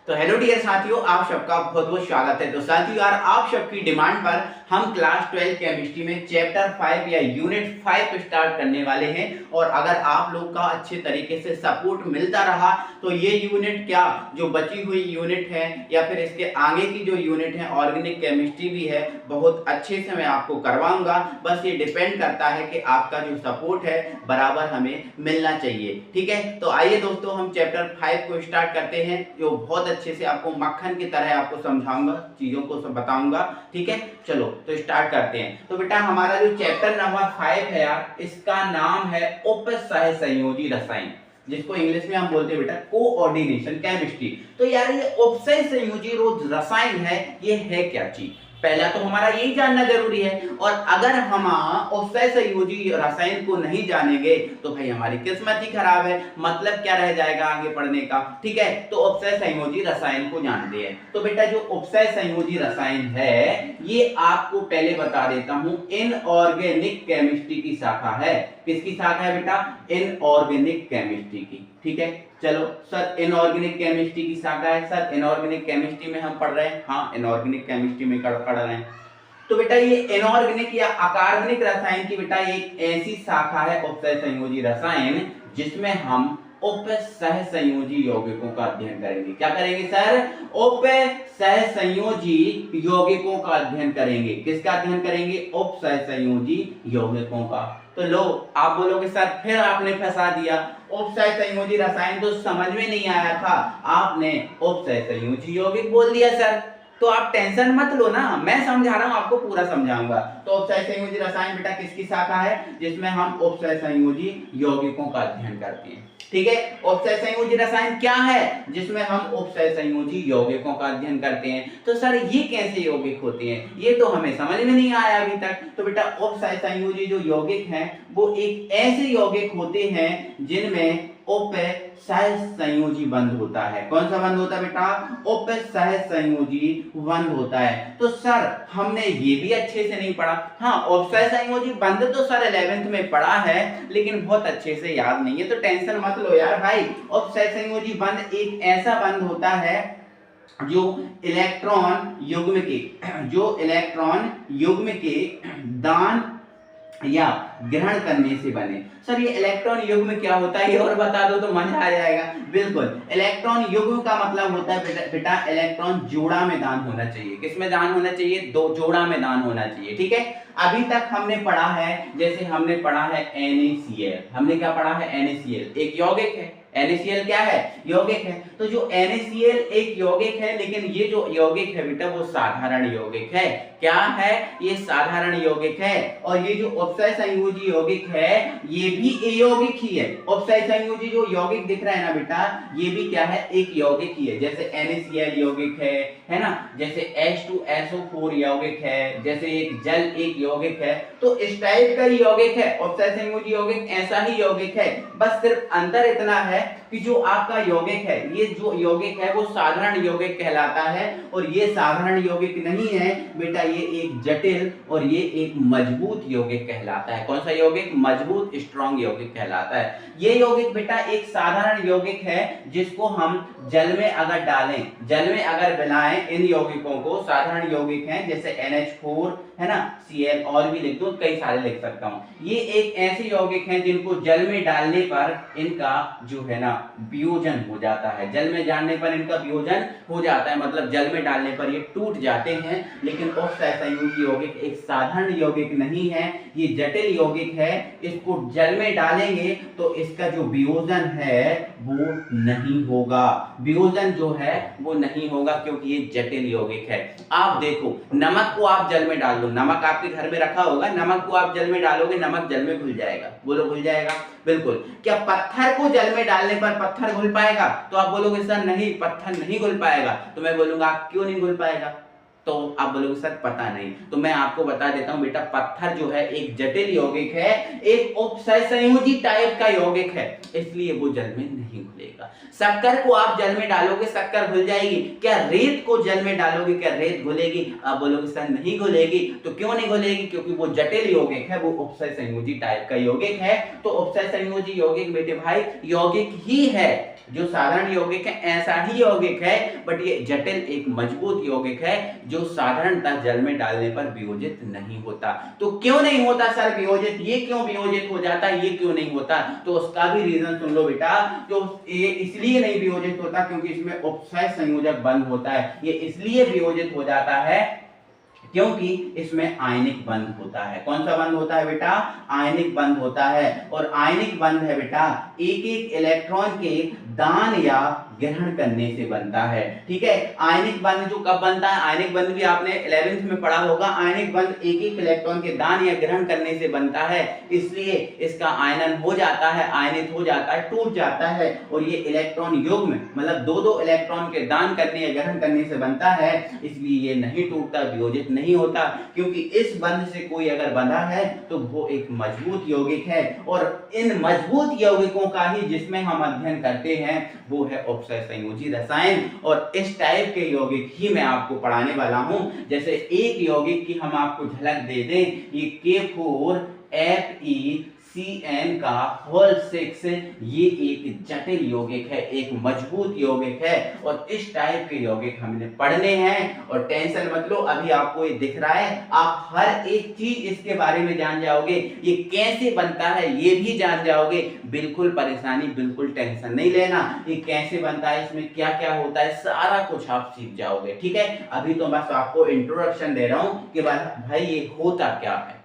तो hello dear साथियों, आप सबका बहुत बहुत स्वागत है। तो साथियों यार, आप सबकी डिमांड पर हम क्लास 12 केमिस्ट्री में चैप्टर 5 या यूनिट 5 स्टार्ट करने वाले हैं। और अगर आप लोग का अच्छे तरीके से सपोर्ट मिलता रहा तो ये यूनिट क्या, जो बची हुई यूनिट है या फिर इसके आगे की जो यूनिट है ऑर्गेनिक केमिस्ट्री भी है, बहुत अच्छे से मैं आपको करवाऊंगा। बस ये डिपेंड करता है कि आपका जो सपोर्ट है बराबर हमें मिलना चाहिए। ठीक है, तो आइए दोस्तों, हम चैप्टर 5 को स्टार्ट करते हैं, जो बहुत अच्छे से आपको मक्खन की तरह आपको समझाऊंगा, चीजों को सब बताऊंगा। ठीक है, चलो तो स्टार्ट करते हैं। तो बेटा हमारा जो चैप्टर नंबर 5 है यार, इसका नाम है उप सह संयोजी रसायन, जिसको इंग्लिश में हम बोलते हैं बेटा कोऑर्डिनेशन केमिस्ट्री। तो यार ये उपसय संयोजी रसायन है, ये है क्या चीज, पहला तो हमारा यही जानना जरूरी है। और अगर हम उपसय संयोजी रसायन को नहीं जानेंगे तो भाई हमारी किस्मत ही खराब है, मतलब क्या रह जाएगा आगे पढ़ने का। ठीक है, तो उपसय संयोजी रसायन को जानते हैं। तो बेटा जो उपसय संयोजी रसायन है, ये आपको पहले बता देता हूं, इनऑर्गेनिक केमिस्ट्री की शाखा है। किसकी शाखा है बेटा? इनऑर्गेनिक केमिस्ट्री की। ठीक है, चलो सर इनऑर्गेनिक केमिस्ट्री की शाखा है, सर इनऑर्गेनिक केमिस्ट्री में हम पढ़ रहे हैं। हाँ, इनऑर्गेनिक केमिस्ट्री में पढ़ रहे हैं। तो बेटा ये इनऑर्गेनिक या अकार्बनिक रसायन की बेटा एक ऐसी शाखा है उपसय संयोजी रसायन, जिसमें हम उप सह संयोजी यौगिकों का अध्ययन करेंगे। क्या करेंगे सर? उप सह संयोजी यौगिकों का अध्ययन करेंगे। किसका अध्ययन करेंगे? उप सह संयोजी यौगिकों का। तो लो, आप बोलोगे सर फिर आपने फंसा दिया, उप सह संयोजी रसायन तो समझ में नहीं आया था, आपने उप सह संयोजी यौगिक बोल दिया सर। तो आप टेंशन मत लो ना, मैं समझा रहा हूं, आपको पूरा समझाऊंगा। तो उपसय संयोजी रसायन बेटा किसकी शाखा है? जिसमें हम उपसय संयोजी यौगिकों का अध्ययन करते हैं। ठीक है, उपसय संयोजी रसायन क्या है? जिसमें हम उपसय संयोजी यौगिकों का अध्ययन करते हैं। तो सर ये कैसे यौगिक होते हैं, ये तो हमें समझ में नहीं आया अभी तक। तो बेटा उपसय संयोजी जो यौगिक हैं वो एक ऐसे यौगिक होते हैं जिनमें उप सह संयोजी बंध होता है। कौन सा बंध होता है बेटा? उप सह संयोजी बंध होता है। तो सर हमने ये भी अच्छे से नहीं पढ़ा। हाँ, उप सह संयोजी बंध तो सर 11th में पढ़ा है, लेकिन बहुत अच्छे से याद नहीं है। तो टेंशन मत लो यार भाई, उप सह संयोजी बंध एक ऐसा बंध होता है जो इलेक्ट्रॉन युग्म के दान या ग्रहण करने से बने। सर ये इलेक्ट्रॉन युग्म क्या होता है, ये और बता दो तो मजा आ जाएगा। बिल्कुल, इलेक्ट्रॉन युग्म का मतलब होता है बेटा इलेक्ट्रॉन जोड़ा में दान होना चाहिए। किस में दान होना चाहिए? दो जोड़ा में दान होना चाहिए। ठीक है, अभी तक हमने पढ़ा है, जैसे हमने पढ़ा है NaCl। हमने क्या पढ़ा है? NaCl एक यौगिक है। NaCl क्या है? यौगिक है। तो जो NaCl एक यौगिक है, लेकिन ये जो यौगिक है बेटा वो साधारण यौगिक है। क्या है? ये साधारण यौगिक है। और ये जो उपसय संयोजी यौगिक है ये भी यौगिक ही है। उपसय संयोजी जो यौगिक दिख रहा है ना बेटा, ये भी क्या है? एक यौगिक ही है। जैसे NaCl यौगिक है ना, जैसे H2SO4 यौगिक है, जैसे एक जल एक यौगिक है। तो इस टाइप का यौगिक है उपसय संयोजी यौगिक, ऐसा ही यौगिक है। बस सिर्फ अंतर इतना है कि जो आपका यौगिक है, ये जो यौगिक है वो साधारण यौगिक कहलाता है, और ये साधारण यौगिक नहीं है बेटा, ये एक जटिल और ये एक मजबूत यौगिक कहलाता है। कौन सा यौगिक? मजबूत स्ट्रॉन्ग यौगिक कहलाता है। ये यौगिक बेटा एक साधारण यौगिक है, जिसको हम जल में अगर डालें, जल में अगर मिलाएं, इन यौगिकों को, साधारण यौगिक हैं जैसे NH4 है ना, Cl, और भी लिख दो, कई सारे लिख सकता हूं। ये एक ऐसे यौगिक हैं जिनको जल में डालने पर इनका जो है ना वियोजन हो जाता है। जल में डालने पर इनका वियोजन हो जाता है, मतलब जल में डालने पर ये टूट जाते हैं। लेकिन उपसय संयोजी यौगिक एक साधारण यौगिक नहीं है, ये जटिल यौगिक है। इसको जल में डालेंगे तो इसका जो वियोजन है वो नहीं होगा, वियोजन जो है वो नहीं होगा, क्योंकि ये जटिल यौगिक है। आप देखो, नमक को आप जल में डाल दो, नमक आपके घर में रखा होगा, नमक को आप जल में डालोगे, नमक जल में घुल जाएगा। बोलो घुल जाएगा? बिल्कुल। क्या पत्थर को जल में डालने पर पत्थर घुल पाएगा? तो आप बोलोगे सर नहीं, पत्थर नहीं घुल पाएगा। तो मैं बोलूंगा क्यों नहीं घुल पाएगा? तो आप बोलोगे सर पता नहीं। तो मैं आपको बता देता हूं बेटा, पत्थर जो है एक जटिल यौगिक है, एक उपसय संयोजी टाइप का यौगिक है, इसलिए वो जल में नहीं घुलेगा। शक्कर को आप जल में डालोगे, शक्कर घुल जाएगी। क्या रेत को जल में डालोगे, क्या रेत घुलेगी? आप बोलोगे सर नहीं घुलेगी। तो क्यों नहीं घुलेगी? क्योंकि वो जटिल यौगिक है, वो उपसय संयोजी टाइप का यौगिक है। तो उपसय संयोजी यौगिक बेटे भाई यौगिक ही है, जो साधारण यौगिक है ऐसा ही यौगिक है, बट ये जटिल एक मजबूत यौगिक है जो साधारणतः जल में डालने पर वियोजित नहीं होता। तो क्यों नहीं होता सर वियोजित, ये क्यों वियोजित हो जाता है, ये क्यों नहीं होता, तो उसका भी रीजन सुन लो बेटा। जो ये इसलिए नहीं वियोजित होता क्योंकि इसमें उपसय संयोजक बंध होता है। ये इसलिए वियोजित हो जाता है क्योंकि इसमें आयनिक बंध होता है। कौन सा बंध होता है बेटा, आयनिक बंध होता है। और आयनिक बंध है बेटा एक एक इलेक्ट्रॉन के दान या ग्रहण करने से बनता है। ठीक है, आयनिक बंध जो कब बनता है, आयनिक बंध भी आपने 11th में पढ़ा होगा। आयनिक बंध एक एक इलेक्ट्रॉन के दान या ग्रहण करने से बनता है, इसलिए इसका आयनन हो जाता है, आयनित हो जाता है, टूट जाता है। और ये इलेक्ट्रॉन युग्म मतलब दो दो इलेक्ट्रॉन के दान करने या ग्रहण करने से बनता है, इसलिए ये नहीं टूटता, वियोजित नहीं होता। क्योंकि इस बंध से कोई अगर बंधा है तो वो एक मजबूत यौगिक है। और इन मजबूत यौगिकों का ही जिसमें हम अध्ययन करते हैं वो है उपसय संयोजी रसायन। और इस टाइप के यौगिक ही मैं आपको पढ़ाने वाला हूं। जैसे एक यौगिक की हम आपको झलक दे दें, ये K4FeCN का होल 6 ये एक जटिल यौगिक है, एक मजबूत यौगिक है। और इस टाइप के यौगिक हमने पढ़ने हैं। और टेंशन मत लो, अभी आपको ये दिख रहा है, आप हर एक चीज इसके बारे में जान जाओगे, ये कैसे बनता है ये भी जान जाओगे। बिल्कुल परेशानी, बिल्कुल टेंशन नहीं लेना, ये कैसे बनता है, इसमें क्या क्या होता है, सारा कुछ आप सीख जाओगे। ठीक है, अभी तो बस आपको इंट्रोडक्शन दे रहा हूं कि भाई ये होता क्या है।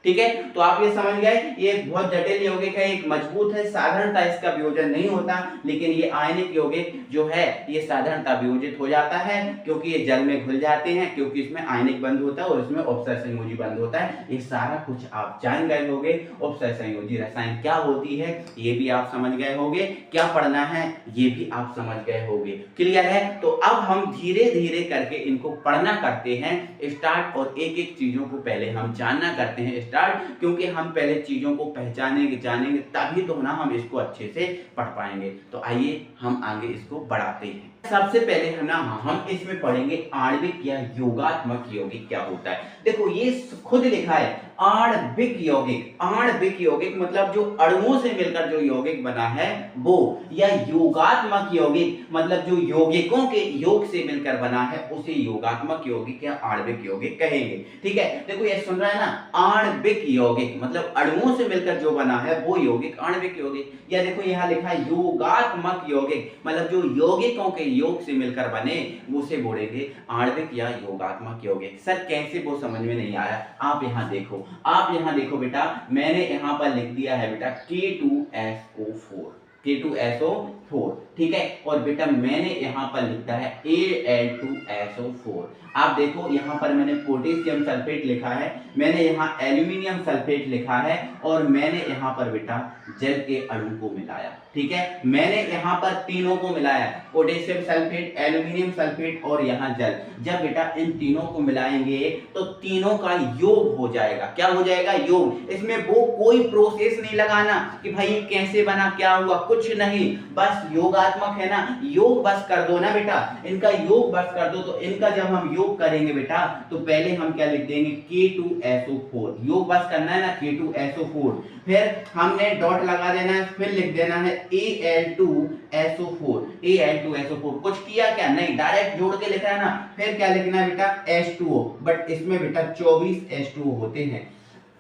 ठीक है, तो आप ये समझ गए, ये बहुत जटिल यौगिक है, एक मजबूत है, साधारणतः इसका वियोजन नहीं होता। लेकिन ये आयनिक यौगिक जो है ये साधारणतः वियोजित हो जाता है क्योंकि ये जल में घुल जाते हैं, क्योंकि इसमें आयनिक बंध होता है और इसमें उपसय संयोजी बंध होता है। ये सारा कुछ आप जान गए होंगे। उपसय संयोजी रसायन क्या होती है ये भी आप समझ गए होंगे, क्या पढ़ना है ये भी आप समझ गए होंगे। क्लियर है, तो अब हम धीरे धीरे करके इनको पढ़ना करते हैं स्टार्ट। और एक एक चीजों को पहले हम जानना करते हैं स्टार्ट, क्योंकि हम पहले चीजों को पहचानेंगे जानेंगे तभी तो ना हम इसको अच्छे से पढ़ पाएंगे। तो आइए हम आगे इसको बढ़ाते हैं। सबसे पहले हम इसमें पढ़ेंगे आणविक या योगात्मक यौगिक क्या होता है। देखो ये खुद लिखा है आणविक यौगिक। आणविक यौगिक मतलब जो अणुओं से मिलकर जो यौगिक बना है वो, या योगात्मक यौगिक मतलब जो यौगिकों के योग से मिलकर बना है उसे योगात्मक यौगिक या आणविक यौगिक कहेंगे। ठीक है, देखो ये सुन रहा है ना, आणविक यौगिक मतलब अणुओं से मिलकर जो बना है वो यौगिक आणविक यौगिक। या देखो यहाँ लिखा है योगात्मक यौगिक मतलब जो यौगिकों के योग से मिलकर बने उसे बोलेंगे आणविक या योगात्मक यौगिक। सर कैसे, वो समझ में नहीं आया। आप यहाँ देखो, आप यहाँ देखो बेटा, मैंने यहाँ पर लिख दिया है बेटा K2SO4, K2SO4। ठीक है, और बेटा मैंने यहाँ पर लिखा है Al2SO4। आप देखो यहाँ पर मैंने पोटेशियम सल्फेट लिखा है, मैंने यहाँ एल्यूमिनियम सल्फेट लिखा है, और मैंने यहाँ पर बेटा जल के अणु को मिलाया। ठीक है, मैंने यहाँ पर तीनों को मिलाया, पोटेशियम सल्फेट, एल्यूमिनियम सल्फेट और यहाँ जल। जब बेटा इन तीनों को मिलाएंगे तो तीनों का योग हो जाएगा। क्या हो जाएगा? योग। इसमें वो कोई प्रोसेस नहीं लगाना कि भाई ये कैसे बना, क्या हुआ, कुछ नहीं, बस योगात्मक है ना, योग बस कर दो ना बेटा, इनका योग बस कर दो। तो इनका जब हम योग करेंगे बेटा तो पहले हम क्या लिख देंगे K2SO4, योग बस करना है ना K2SO4, फिर हमने डॉट लगा देना है, फिर लिख देना है Al2SO4, Al2SO4। कुछ किया क्या? नहीं, डायरेक्ट जोड़ के लिखा है ना। फिर क्या लिखना है बेटा? H2O, बट इसमें बेटा 24 H2O होते हैं।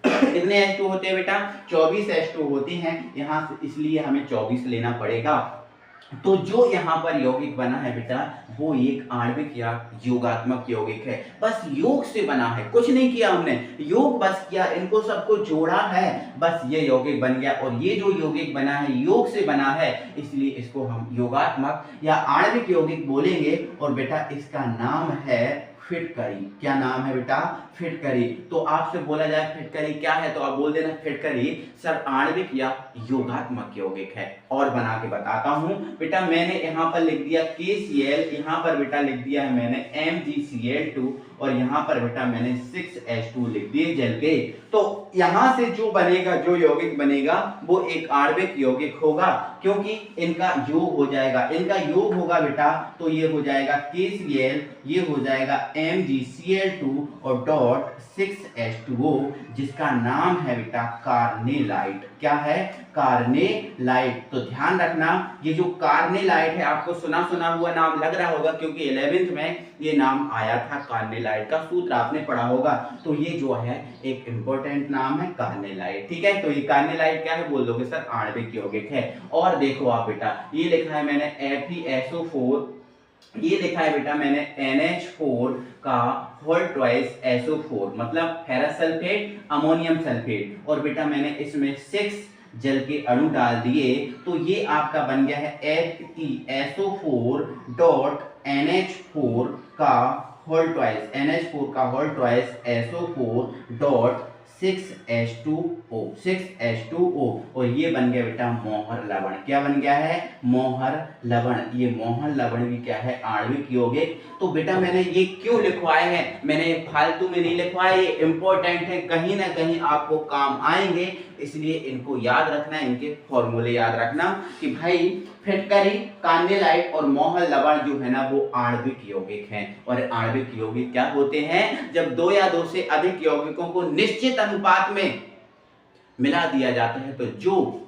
कितने H2O होते हैं बेटा? 24 H2O होते हैं यहाँ से, इसलिए हमें 24 लेना पड़ेगा। तो जो यहाँ पर यौगिक बना है बेटा वो एक आणविक या योगात्मक यौगिक है। बस योग से बना है, कुछ नहीं किया हमने, योग बस किया, इनको सबको जोड़ा है, बस ये यौगिक बन गया। और ये जो यौगिक बना है योग से बना है, इसलिए इसको हम योगात्मक या आणविक यौगिक बोलेंगे। और बेटा इसका नाम है फिटकरी। क्या नाम है बेटा? फिटकरी। तो आपसे बोला जाए फिटकरी क्या है तो आप बोल देना फिटकरी सर आणविक या योगात्मक यौगिक है। और बना के बताता हूं बेटा, मैंने यहां पर लिख दिया KCl, यहां पर बेटा लिख दिया है मैंने MgCl2, और यहां पर बेटा मैंने 6H2 लिख दिए जल के। तो यहां से जो बनेगा, जो यौगिक बनेगा वो एक आणविक यौगिक होगा, क्योंकि इनका योग हो जाएगा। इनका योग होगा बेटा तो ये हो जाएगा KCl, ये हो जाएगा MgCl2 और डॉट 6H2O, जिसका नाम है बेटा कार्नेलाइट। क्या है? कार्नेलाइट। तो ध्यान रखना, ये जो कार्नेलाइट है आपको सुना हुआ नाम लग रहा होगा, क्योंकि 11th में ये नाम आया था। कार्नेलाइट का सूत्र आपने पढ़ा होगा। तो ये जो है एक इंपॉर्टेंट नाम है कार्नेलाइट। ठीक है, तो ये कार्नेलाइट क्या है? बोल दोगे सर आणविक यौगिक है। और देखो आप बेटा, ये लिखा है मैंने FeSO4, ये लिखा है बेटा मैंने NH4 का होल ट्वाइस SO4, मतलब फेरस सल्फेट, अमोनियम सल्फेट, और बेटा मैंने इसमें 6 जल के अणु डाल दिए, तो ये आपका बन गया है FeSO4 डॉट NH4 का होल ट्वाइस, NH4 का whole twice SO4 dot 6H2O, और ये बन गया बेटा मोहर लवण। क्या बन गया है? मोहर लवण। ये मोहर लवण भी क्या है? आणविक यौगिक। तो बेटा मैंने ये क्यों लिखवाए हैं? मैंने फालतू में नहीं लिखवाए, ये इंपॉर्टेंट है, कहीं ना कहीं आपको काम आएंगे, इसलिए इनको याद रखना, इनके फॉर्मूले याद रखना कि भाई फिटकरी, कार्नेलाइट और मोहर लवण जो है ना वो आणविक यौगिक हैं। और आणविक यौगिक क्या होते हैं? जब दो या दो से अधिक यौगिकों को निश्चित अनुपात में मिला दिया जाता है, तो जो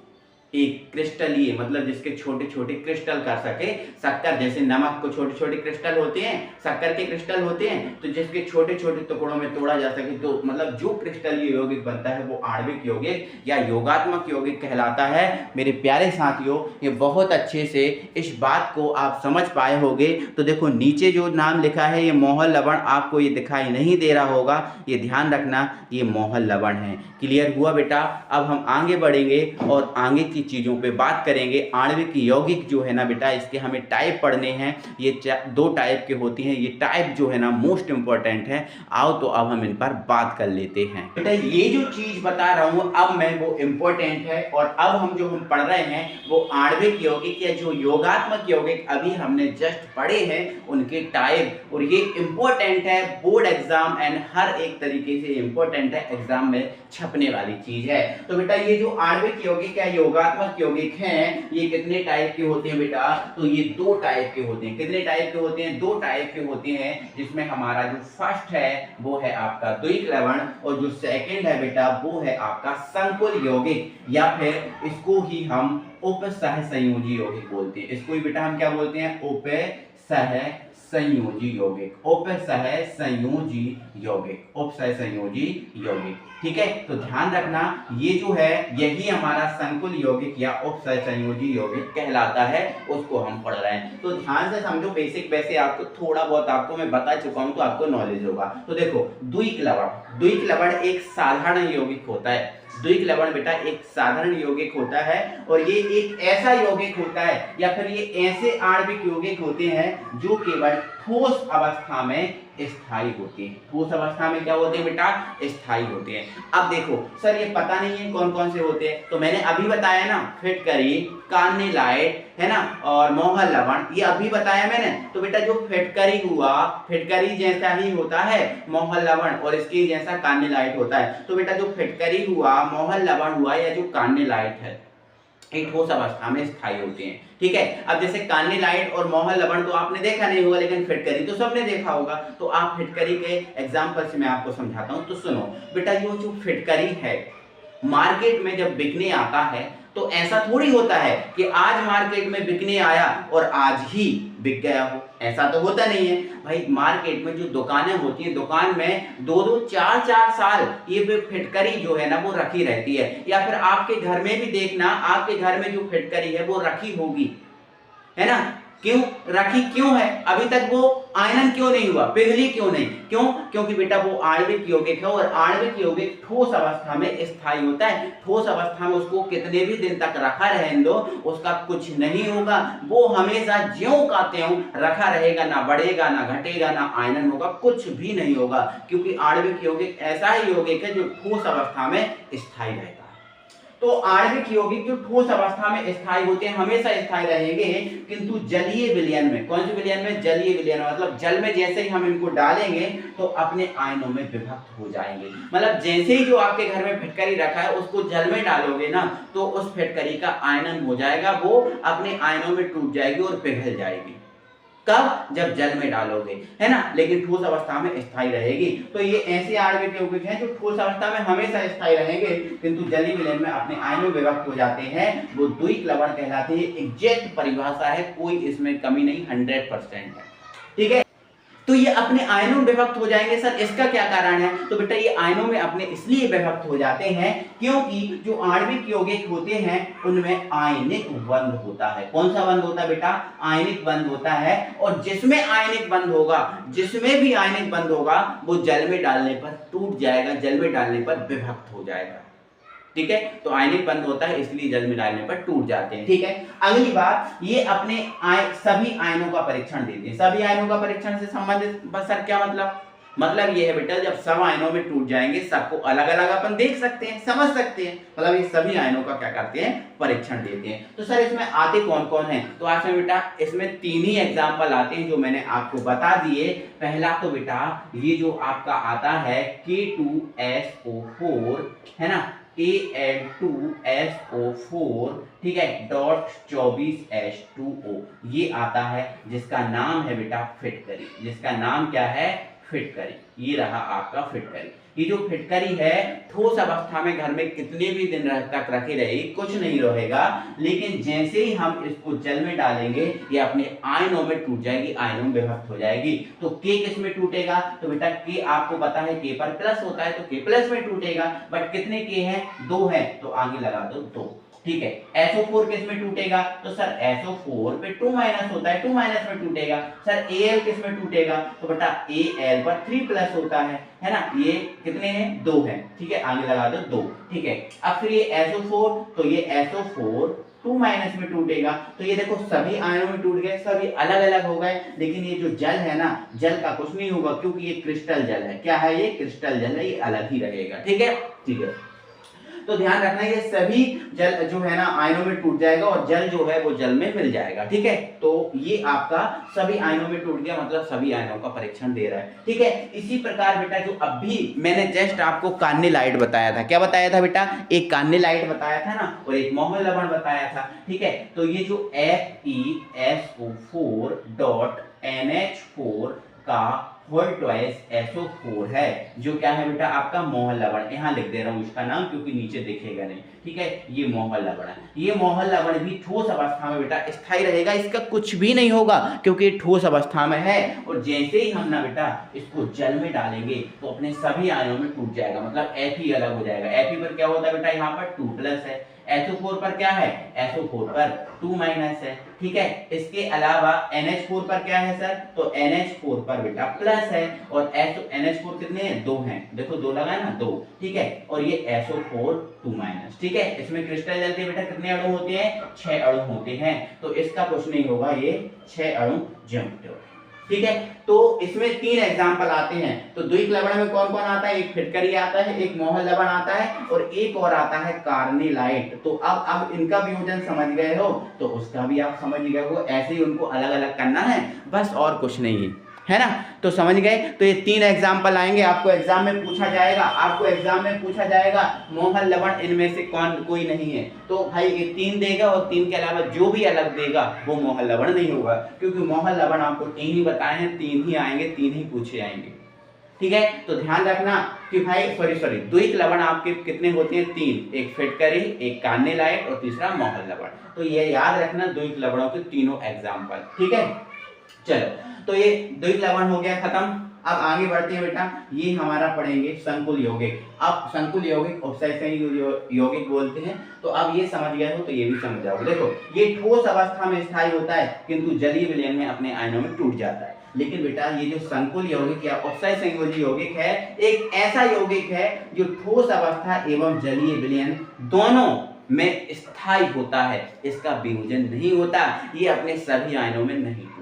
एक क्रिस्टलीय, मतलब जिसके छोटे छोटे क्रिस्टल कर सके, शक्कर जैसे नमक को छोटे छोटे क्रिस्टल होते हैं, शक्कर के क्रिस्टल होते हैं, तो जिसके छोटे छोटे टुकड़ों में तोड़ा जा सके, तो मतलब जो क्रिस्टलीय यौगिक बनता है वो आणविक यौगिक या योगात्मक यौगिक कहलाता है। मेरे प्यारे साथियों, ये बहुत अच्छे से इस बात को आप समझ पाए होंगे। तो देखो नीचे जो नाम लिखा है ये मोहर लवण, आपको ये दिखाई नहीं दे रहा होगा, ये ध्यान रखना, ये मोहर लवण है। क्लियर हुआ बेटा? अब हम आगे बढ़ेंगे और आगे की चीजों पे बात करेंगे। आणविक यौगिक जो है ना बेटा, इसके हमें टाइप पढ़ने हैं। ये 2 टाइप के होती हैं। ये टाइप जो है ना मोस्ट इंपॉर्टेंट है। आओ तो अब हम इन पर बात कर लेते हैं। बेटा ये जो चीज बता रहा हूं अब मैं, वो इंपॉर्टेंट है। और अब हम जो हम पढ़ रहे हैं वो आणविक यौगिक या जो योगात्मक यौगिक अभी हमने जस्ट पढ़े हैं उनके टाइप, और ये इंपॉर्टेंट है बोर्ड एग्जाम एंड हर एक तरीके से इंपॉर्टेंट है, एग्जाम में छपने वाली चीज है। तो बेटा ये जो आणविक यौगिक या योगात्मक यौगिक हैं, ये कितने टाइप के होते हैं बेटा? तो ये 2 टाइप के होते हैं। कितने टाइप के होते हैं? 2 टाइप के होते हैं, जिसमें हमारा जो फर्स्ट है वो है आपका द्विक लवण, और जो सेकंड है बेटा वो है आपका संकुल यौगिक, या फिर इसको ही हम उपसहसंयोजी यौगिक बोलते हैं। इसको ही बेटा हम क्या बोलते हैं? उपसहसंयोजी यौगिक, उपसहसंयोजी यौगिक, उपसहसंयोजी यौगिक। ठीक है, तो ध्यान रखना, ये जो है यही हमारा संकुल यौगिक या उपसहसंयोजी यौगिक कहलाता है, उसको हम पढ़ रहे हैं। तो ध्यान से समझो, बेसिक वैसे आपको थोड़ा बहुत आपको मैं बता चुका हूं, तो आपको नॉलेज होगा। तो देखो द्विक लवण, द्विक लवण एक साधारण यौगिक होता है। द्विक लवण बेटा एक साधारण यौगिक होता है, और ये एक ऐसा यौगिक होता है या फिर ये ऐसे आणविक यौगिक होते हैं जो केवल ठोस अवस्था में स्थायी होती है। ठोस अवस्था में क्या होते हैं बेटा? स्थायी होते हैं। अब देखो सर ये पता नहीं है कौन कौन से होते हैं, तो मैंने अभी बताया ना, फिटकरी, कार्नेलाइट है ना, और मोहर लवण, ये अभी बताया मैंने। तो बेटा जो फिटकरी हुआ, फिटकरी जैसा ही होता है मोहर लवण, और इसके जैसा कार्नेलाइट होता है। तो बेटा जो फिटकरी हुआ, मोहर लवण हुआ, या जो कार्नेलाइट है, एक ठोस अवस्था में स्थायी होते हैं। ठीक है, अब जैसे कार्नेलाइट और मोहर लवण तो आपने देखा नहीं होगा, लेकिन फिटकरी तो सबने देखा होगा। तो आप फिटकरी के एग्जांपल से मैं आपको समझाता हूं। तो सुनो बेटा, ये जो फिटकरी है मार्केट में जब बिकने आता है, तो ऐसा थोड़ी होता है कि आज मार्केट में बिकने आया और आज ही बिक गया हो, ऐसा तो होता नहीं है भाई। मार्केट में जो दुकानें होती हैं, दुकान में 2-2, 4-4 साल ये फिटकरी जो है ना वो रखी रहती है। या फिर आपके घर में भी देखना, आपके घर में जो फिटकरी है वो रखी होगी, है ना। क्यों रखी, क्यों है? अभी तक वो आयनन क्यों नहीं हुआ, पिघली क्यों नहीं? क्यों? क्योंकि बेटा वो आणविक यौगिक है, और आणविक यौगिक ठोस अवस्था में स्थायी होता है। ठोस अवस्था में उसको कितने भी दिन तक रखा रहने दो, उसका कुछ नहीं होगा, वो हमेशा ज्यों का त्यों रखा रहेगा, ना बढ़ेगा ना घटेगा ना आयनन होगा, कुछ भी नहीं होगा। क्योंकि आणविक यौगिक ऐसा ही यौगिक है जो ठोस अवस्था में स्थायी रहता है। तो आणविक यौगिक जो ठोस अवस्था में स्थायी होते हैं, हमेशा स्थायी रहेंगे, किंतु जलीय विलयन में, कौन से विलयन में? जलीय विलयन, मतलब जल में जैसे ही हम इनको डालेंगे तो अपने आयनों में विभक्त हो जाएंगे। मतलब जैसे ही जो आपके घर में फिटकरी रखा है उसको जल में डालोगे ना, तो उस फिटकरी का आयनन हो जाएगा, वो अपने आयनों में टूट जाएगी और पिघल जाएगी। कब? जब जल में डालोगे, है ना, लेकिन ठोस अवस्था में स्थायी रहेगी। तो ये ऐसे आणविक यौगिक हैं जो ठोस अवस्था में हमेशा स्थायी रहेंगे, किंतु जलीय विलयन में अपने आयनों में विभक्त हो जाते हैं, वो द्विक लवण कहलाते हैं। एग्जैक्ट परिभाषा है, कोई इसमें कमी नहीं, 100% है। ठीक है, तो ये अपने आयनों में विभक्त हो जाएंगे। सर इसका क्या कारण है? तो बेटा ये आयनों में अपने इसलिए विभक्त हो जाते हैं क्योंकि जो आणविक यौगिक होते हैं उनमें आयनिक बंध होता है। कौन सा बंध होता है बेटा? आयनिक बंध होता है। और जिसमें आयनिक बंध होगा, जिसमें भी आयनिक बंध होगा, वो जल में डालने पर टूट जाएगा, जल में डालने पर विभक्त हो जाएगा। ठीक है, तो आयनिक बंध होता है इसलिए जल में डालने पर टूट जाते हैं। ठीक है, अगली बात, ये अपने सभी आयनों का परीक्षण देते हैं। सभी आयनों का परीक्षण से संबंधित सर क्या मतलब? मतलब ये है बेटा, जब सब आयनों में टूट जाएंगे, सबको अलग अलग अपन देख सकते हैं, समझ सकते हैं, मतलब ये सभी आयनों का क्या करते हैं? परीक्षण देते हैं। तो सर इसमें आते कौन कौन है? तो आज में बेटा इसमें 3 ही एग्जाम्पल आते हैं जो मैंने आपको बता दिए। पहला तो बेटा ये जो आपका आता है K2SO4, है ना, Al2SO4, ठीक है, .24H2O, ये आता है, जिसका नाम है बेटा फिटकरी। जिसका नाम क्या है? फिटकरी। ये रहा आपका फिटकरी। ये जो फिटकरी है, ठोस अवस्था में घर में कितने भी दिन तक रखे रहेगी, कुछ नहीं रहेगा, लेकिन जैसे ही हम इसको जल में डालेंगे, ये अपने आयनों में टूट जाएगी, आयनों में विभक्त हो जाएगी। तो के किस में टूटेगा? तो बेटा के आपको पता है के पर प्लस होता है, तो के प्लस में टूटेगा। बट कितने के हैं? 2 हैं, तो आगे लगा दो 2। ठीक है, SO4 किस में टूटेगा? तो सर SO4 पे 2 माइनस होता है, 2 माइनस में टूटेगा। सर Al किस में टूटेगा? तो बेटा Al पर 3 प्लस होता है ना, ये कितने हैं? 2 हैं। ठीक है, आगे लगा दो 2। ठीक है, अब फिर ये SO4, तो ये SO4 2 माइनस में टूटेगा। तो ये देखो सभी आयनों में टूट गए, सभी अलग अलग हो गए, लेकिन ये जो जल है ना, जल का कुछ नहीं होगा क्योंकि ये क्रिस्टल जल है। क्या है? ये क्रिस्टल जल है, ये अलग ही रहेगा। ठीक है, ठीक है, तो ध्यान रखना ये सभी जल जो है ना आयनों में टूट जाएगा और जल जो है वो जल में मिल जाएगा। ठीक है, तो ये आपका सभी आयनों में टूट गया, मतलब सभी आयनों का परीक्षण दे रहा है। ठीक है, इसी प्रकार बेटा जो अभी मैंने जस्ट आपको कार्निलाइट बताया था, क्या बताया था बेटा? एक कार्निलाइट बताया था ना, और एक मोहन लवण बताया था। ठीक है, तो ये जो FeSO4.NH4 का होल ट्वाइस SO4 है, जो क्या है बेटा? आपका मोहन लवण। यहाँ लिख दे रहा हूँ इसका नाम क्योंकि नीचे दिखेगा नहीं। ठीक है, ये मोहन लवण है। ये मोहन लवण भी ठोस अवस्था में बेटा स्थायी रहेगा, इसका कुछ भी नहीं होगा क्योंकि ठोस अवस्था में है। और जैसे ही हम ना बेटा इसको जल में डालेंगे तो अपने सभी आयनों में टूट जाएगा, मतलब Fe अलग हो जाएगा। Fe पर क्या होता है बेटा? यहाँ पर 2 प्लस है। SO4 पर क्या है? SO4 पर 2 माइनस है। ठीक है, इसके अलावा NH4 पर क्या है सर? तो NH4 पर बेटा प्लस है। और NH4 कितने हैं? 2 हैं, देखो 2 लगा है ना, 2। ठीक है, और ये SO4 2 माइनस। ठीक है, इसमें क्रिस्टल जल के बेटा कितने अणु होते हैं? 6 अणु होते हैं, तो इसका कुछ नहीं होगा, ये 6 अणु जमते हो। ठीक है, तो इसमें 3 एग्जाम्पल आते हैं। तो द्विक लवण में कौन कौन आता है? एक फिटकरी आता है, एक मोहन लवण आता है, और एक और आता है कार्निलाइट। तो अब इनका वियोजन समझ गए हो तो उसका भी आप समझ गए हो। ऐसे ही उनको अलग अलग करना है, बस और कुछ नहीं है ना। तो समझ गए। तो ये 3 एग्जाम्पल आएंगे, आपको एग्जाम में पूछा जाएगा, मोहन लवण इनमें से कोई नहीं है। तो भाई ये 3 देगा और 3 के अलावा जो भी अलग देगा वो मोहन लवण नहीं होगा, क्योंकि मोहन लवण आपको 3 ही बताए हैं, 3 ही आएंगे, 3 ही पूछे जाएंगे। ठीक है, तो ध्यान रखना कि भाई सॉरी द्विक लवण आपके कितने होते हैं? 3, एक फिटकरी, एक कार्निलाइट और तीसरा मोहन लवण। तो ये याद रखना द्विक लवणों के तीनों एग्जाम्पल। ठीक है, चलो, तो ये द्विक लवण हो गया खत्म। अब आगे बढ़ते हैं बेटा, ये हमारा पढ़ेंगे संकुल यौगिक। अब संकुल यौगिक ऑक्साइड यौगिक बोलते हैं। तो अब ये समझ गए हो तो ये भी समझ जाओगे। देखो ये ठोस अवस्था में स्थायी होता है किंतु जलीय विलयन में अपने आयनों में टूट जाता है। लेकिन बेटा ये जो संकुल यौगिक या ऑक्साइड संयोजी यौगिक है, एक ऐसा यौगिक है जो ठोस अवस्था एवं जलीय विलयन दोनों में स्थायी होता है, इसका वियोजन नहीं होता, ये अपने सभी आयनों में नहीं टूटता।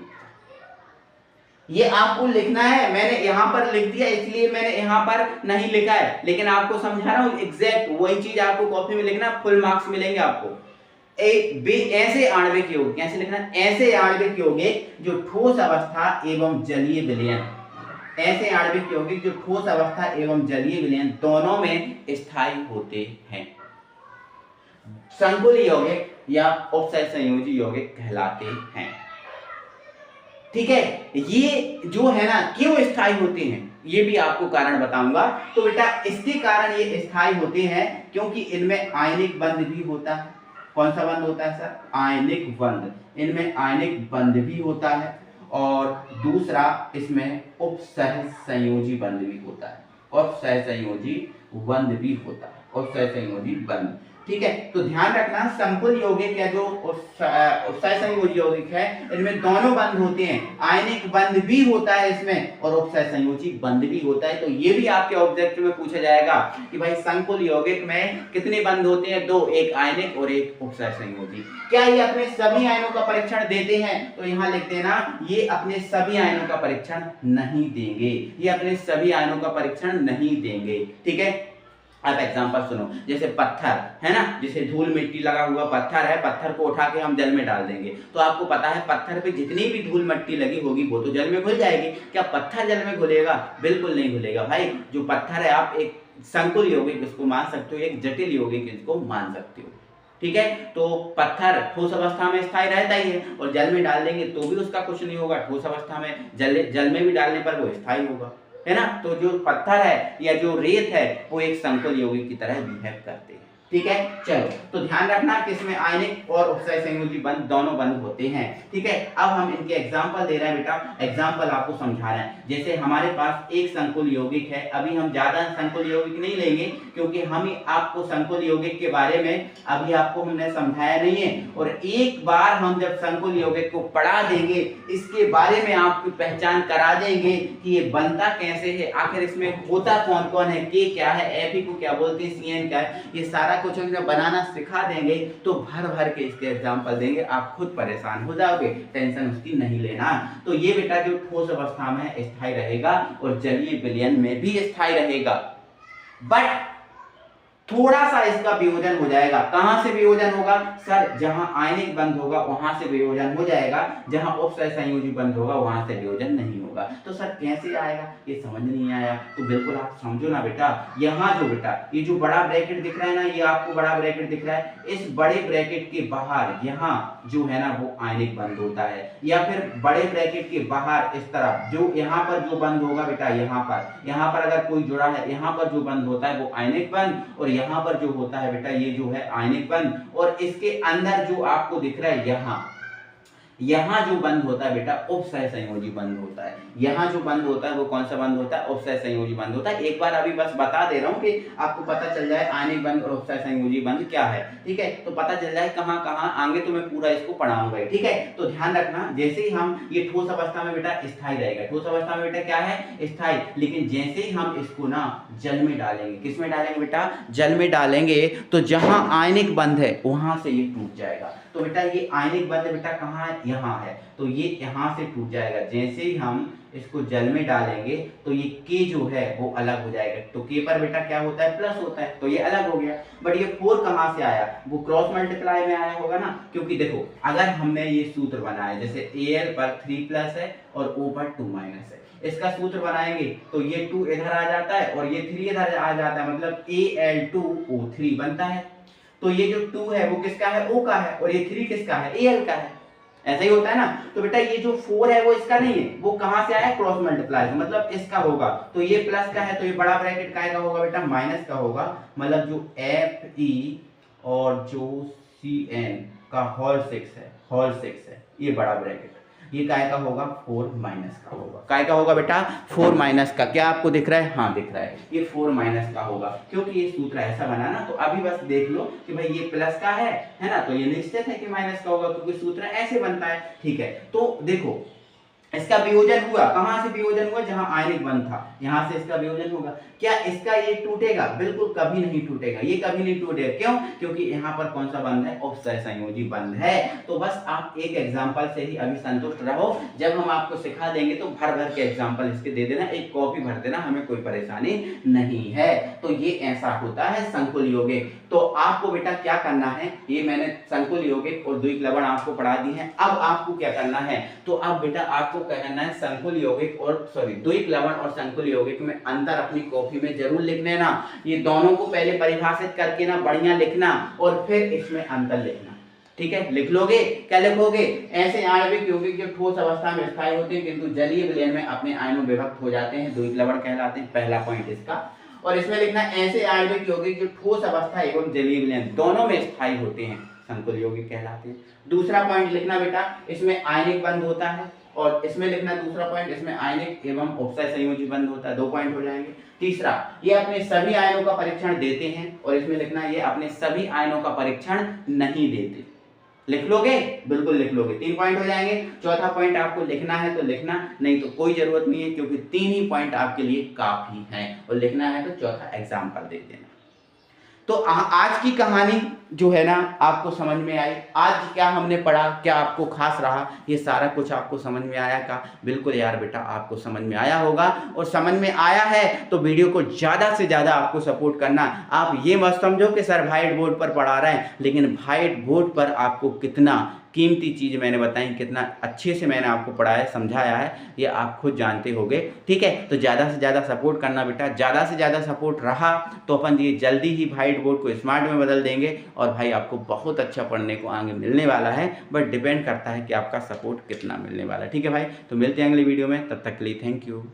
ये आपको लिखना है, मैंने यहाँ पर लिख दिया इसलिए मैंने यहाँ पर नहीं लिखा है, लेकिन आपको समझा रहा हूँ एग्जैक्ट वही चीज आपको कॉपी में लिखना, फुल मार्क्स मिलेंगे आपको। ऐसे आणविक यौगिक, कैसे लिखना? ऐसे आणविक यौगिक जो ठोस अवस्था एवं जलीय विलयन, ऐसे आणविक यौगिक जो ठोस अवस्था एवं जलीय विलयन दोनों में स्थायी होते हैं, संकुल यौगिक या ऑक्साइड संयोजी यौगिक कहलाते हैं। ठीक है, ये जो है ना क्यों स्थायी होते हैं ये भी आपको कारण बताऊंगा। तो बेटा इसके कारण ये स्थायी होते हैं क्योंकि इनमें आयनिक बंध भी होता है। कौन सा बंध होता है सर? आयनिक बंध। इनमें आयनिक बंध भी होता है और दूसरा इसमें उपसहसंयोजी बंध भी होता है। उपसहसंयोजी बंध भी होता है, उपसहसंयोजी बंध। ठीक है, तो ध्यान रखना संकुल यौगिक या जो उपसहसंयोजी यौगिक है इनमें दोनों बंध होते हैं, आयनिक बंध भी होता है इसमें और उपसहसंयोजी बंध भी होता है। तो ये भी आपके ऑब्जेक्टिव में पूछा जाएगा कि भाई संकुल यौगिक में कितने बंध होते हैं? दो, एक आयनिक और एक उपसहसंयोजी। क्या ये अपने सभी आयनों का परीक्षण देते हैं? तो यहाँ लिख देना ये अपने सभी आयनों का परीक्षण नहीं देंगे, ये अपने सभी आयनों का परीक्षण नहीं देंगे। ठीक है, अब एग्जांपल सुनो, जैसे पत्थर है ना, जैसे धूल मिट्टी लगा हुआ पत्थर है, पत्थर को उठा के हम जल में डाल देंगे तो आपको पता है पत्थर पे जितनी भी धूल मिट्टी लगी होगी वो तो जल में घुल जाएगी। क्या पत्थर जल में घुलेगा? बिल्कुल नहीं घुलेगा भाई। जो पत्थर है आप एक संकुल यौगिक इसको मान सकते हो, एक जटिल यौगिक इसको मान सकते हो। ठीक है, तो पत्थर ठोस अवस्था में स्थायी रहता ही है और जल में डाल देंगे तो भी उसका कुछ नहीं होगा, ठोस अवस्था में जल में भी डालने पर वो स्थायी होगा, है ना। तो जो पत्थर है या जो रेत है वो एक संकुल यौगिक की तरह बिहेव करते हैं। ठीक है, चलो तो ध्यान रखना कि इसमें आयनिक और उपसहसंयोजी बंध दोनों बंध होते हैं। ठीक है, अब हम इनके एग्जांपल दे रहे हैं बेटा, एग्जांपल आपको समझा रहे हैं। जैसे हमारे पास एक संकुल यौगिक है, अभी हम ज्यादा संकुल यौगिक नहीं लेंगे क्योंकि हम आपको संकुल यौगिक के बारे में अभी आपको हमने समझाया नहीं है और एक बार हम जब संकुल यौगिक को पढ़ा देंगे इसके बारे में आपकी पहचान करा देंगे कि ये बनता कैसे है, आखिर इसमें होता कौन कौन है, के क्या है, एफ को क्या बोलते हैं, CN क्या है, ये सारा कुछ हम जब बनाना सिखा देंगे तो भर भर के इसके एग्जांपल देंगे, आप खुद परेशान हो जाओगे, टेंशन उसकी नहीं लेना। तो ये बेटा जो ठोस अवस्था में स्थायी रहेगा और जलीय विलयन में भी स्थायी रहेगा, बट थोड़ा सा इसका वियोजन हो जाएगा। कहां से वियोजन होगा सर? जहां आयनिक बंध होगा वहां से वियोजन हो जाएगा, जहां उपसहसंयोजी बंध होगा वहां से वियोजन नहीं होगा। तो सर कैसे आएगा? ये समझ नहीं आया तो बिल्कुल आप समझो ना बेटा। यहाँ जो बेटा ये जो बड़ा ब्रैकेट दिख रहा है ना, ये आपको बड़ा ब्रैकेट दिख रहा है, इस बड़े ब्रैकेट के बाहर यहाँ जो है ना वो आयनिक बंध होता है, या फिर बड़े ब्रैकेट के बाहर इस तरफ जो यहाँ पर जो बंध होगा बेटा, यहाँ पर अगर कोई जुड़ा है, यहाँ पर जो बंध होता है वो आयनिक बंध और यहाँ पर जो होता है बेटा ये जो है आयनिक बंध, और इसके अंदर जो आपको दिख रहा है यहाँ जो बंध होता है बेटा उपसहसंयोजी बंध होता है। यहाँ जो बंध होता है वो कौन सा बंध होता है? उपसहसंयोजी बंध होता है। एक बार अभी बस बता दे रहा हूँ कि आपको पता चल जाए आयनिक बंध और उपसहसंयोजी बंध क्या है। ठीक है, तो पता चल जाए कहाँ कहाँ आगे तो मैं पूरा इसको पढ़ाऊंगा। ठीक है, तो ध्यान रखना जैसे ही हम ये ठोस अवस्था में बेटा स्थायी रहेगा, ठोस अवस्था में बेटा क्या है? स्थायी। लेकिन जैसे ही हम इसको ना जल में डालेंगे, किस में डालेंगे बेटा? जल में डालेंगे, तो जहां आयनिक बंध है वहां से ये टूट जाएगा। तो बेटा ये आयनिक बंध बेटा कहाँ है? यहाँ है, तो ये यहाँ से टूट जाएगा। जैसे ही हम इसको जल में डालेंगे तो ये के जो है वो अलग हो जाएगा। तो के पर बेटा क्या होता है? प्लस होता है, तो ये अलग हो गया। बट ये 4 कहाँ से आया? वो क्रॉस मल्टीप्लाई में आया होगा ना, क्योंकि देखो अगर हमने ये सूत्र बनाया जैसे Al पर 3 प्लस है और O पर 2 माइनस है, इसका सूत्र बनाएंगे तो ये 2 इधर आ जाता है और ये 3 इधर आ जाता है, मतलब Al2O3 बनता है। तो ये जो 2 है वो किसका है? O का है, और ये 3 किसका है? Al का है। ऐसा ही होता है ना। तो बेटा ये जो 4 है वो इसका नहीं है, वो कहां से आया? क्रॉस मल्टीप्लाई, मतलब इसका होगा। तो ये प्लस का है तो ये बड़ा ब्रैकेट काय का होगा बेटा? माइनस का होगा, मतलब जो Fe और जो Cn का होल 6 है, ये बड़ा ब्रैकेट, ये काय का होगा? 4 माइनस का होगा। काय का होगा बेटा? 4 माइनस का। क्या आपको दिख रहा है? हाँ दिख रहा है, ये 4 माइनस का होगा, क्योंकि ये सूत्र ऐसा बना ना। तो अभी बस देख लो कि भाई ये प्लस का है ना, तो ये निश्चित है कि माइनस का होगा, क्योंकि सूत्र ऐसे बनता है। ठीक है, तो देखो इसका वियोजन हुआ, कहां से वियोजन हुआ? जहां आयनिक बंध था, यहां से इसका वियोजन होगा। क्या इसका ये टूटेगा? बिल्कुल कभी नहीं टूटेगा, ये कभी नहीं टूटेगा। क्यों? क्योंकि यहाँ पर कौन सा बंध है? उपसहसंयोजी बंध है। तो बस आप एक एग्जांपल से ही अभी संतुष्ट रहो, जब हम आपको सिखा देंगे तो भर भर के एग्जांपल इसके दे देना, एक कॉपी भर देना, हमें कोई परेशानी नहीं है। तो ये ऐसा होता है संकुल यौगिक। तो आपको बेटा क्या करना है, ये मैंने संकुल यौगिक और द्विक लवण आपको पढ़ा दी है। अब आपको क्या करना है? तो अब बेटा आपको क्या करना है? संकुल यौगिक और द्विक लवण और संकुल यौगिक में अंतर अपनी कॉपी में जरूर लिख लेना। ये दोनों को पहले परिभाषित करके ना बढ़िया लिखना और फिर इसमें अंतर लिखना। ठीक है, लिख लोगे। क्या लिखोगे? ऐसे आणविक यौगिक जो ठोस अवस्था में स्थायी होते हैं किंतु जलीय विलयन में अपने आयनों विभक्त हो जाते हैं, द्वितीय लवण कहलाते हैं। पहला पॉइंट इसका। और इसमें लिखना ऐसे आणविक यौगिक जो ठोस अवस्था एवं जलीय विलयन दोनों में स्थायी होते हैं संकुल यौगिक कहलाते हैं। दूसरा पॉइंट लिखना बेटा, इसमें आयनिक बंध होता है। और इसमें लिखना दूसरा पॉइंट, इसमें आयनिक एवं उपसय संयोजी बंध होता है। 2 पॉइंट हो जाएंगे। तीसरा, ये अपने सभी आयनों का परीक्षण देते हैं। और इसमें लिखना ये अपने सभी आयनों का परीक्षण नहीं देते। लिख लोगे? बिल्कुल लिख लोगे। 3 पॉइंट हो जाएंगे। चौथा पॉइंट आपको लिखना है तो लिखना, नहीं तो कोई जरूरत नहीं है, क्योंकि 3 ही पॉइंट आपके लिए काफी हैं। और लिखना है तो चौथा एग्जाम्पल दे देना। तो आज की कहानी जो है ना आपको समझ में आई। आज क्या हमने पढ़ा, क्या आपको खास रहा, ये सारा कुछ आपको समझ में आया का? बिल्कुल यार बेटा, आपको समझ में आया होगा। और समझ में आया है तो वीडियो को ज़्यादा से ज़्यादा आपको सपोर्ट करना। आप ये मत समझो कि सर व्हाइट बोर्ड पर पढ़ा रहे हैं, लेकिन व्हाइट बोर्ड पर आपको कितना कीमती चीज़ मैंने बताई, कितना अच्छे से मैंने आपको पढ़ाया समझाया है, ये आप खुद जानते होगे। ठीक है, तो ज़्यादा से ज़्यादा सपोर्ट करना बेटा। ज़्यादा से ज़्यादा सपोर्ट रहा तो अपन ये जल्दी ही व्हाइट बोर्ड को स्मार्ट में बदल देंगे। और भाई आपको बहुत अच्छा पढ़ने को आगे मिलने वाला है, बट डिपेंड करता है कि आपका सपोर्ट कितना मिलने वाला है। ठीक है भाई, तो मिलते हैं अगली वीडियो में, तब तक के लिए थैंक यू।